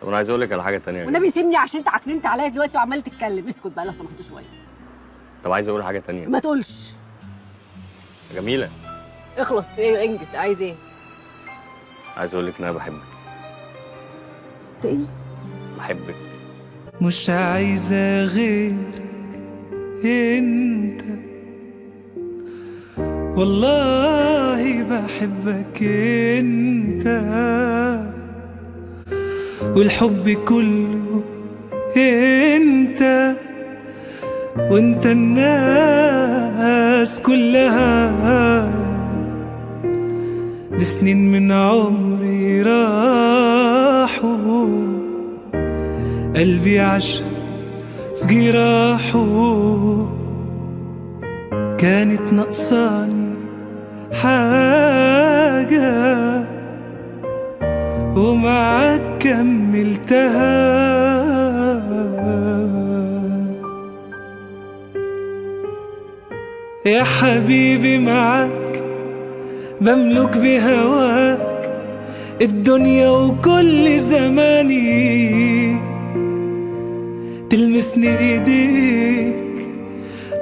طب انا عايز اقول لك على حاجه تانية. والنبي سيبني عشان انت عكننت عليا دلوقتي وعمال تتكلم. اسكت بقى لو سمحت شويه. طب عايز اقول حاجه تانية. ما تقولش. جميله اخلص. ايه انجز. عايز ايه؟ عايز اقول لك ان انا بحبك. انت ايه؟ بحبك. مش عايزة غيرك انت، والله بحبك انت، والحب كله انت، وانت الناس كلها. لسنين من عمري راحوا، قلبي عاش في جراحه، كانت ناقصاني حاجة ومعاك كملتها. يا حبيبي معاك بملك بهواك الدنيا وكل زماني، تلمسني ايديك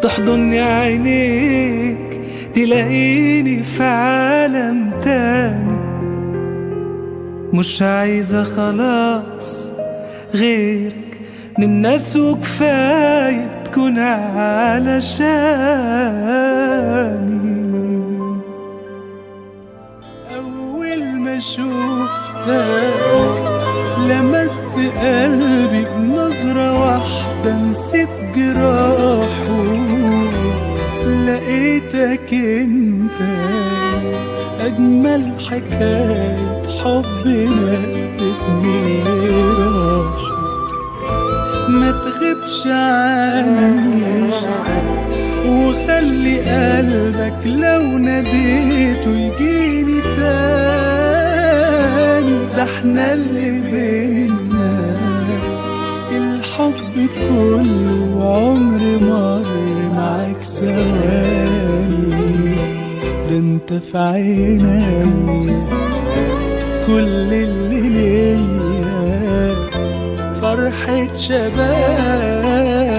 تحضني عينيك، تلاقيني في عالم تاني. مش عايزة خلاص غيرك من الناس، وكفاية تكون علشاني. أول ما شوفتك لمست قلبي بنظرة واحدة، نسيت جراحه، لقيتك انت أجمل حكاية حب نستني اللي راح. ما تغيبش عني وخلي قلبك لو ناديته يجيني تاني، ده احنا اللي بينا الحب كله، عمر مر معاك ثواني، ده انت في عيني كل اللي ليا، فرحة شباب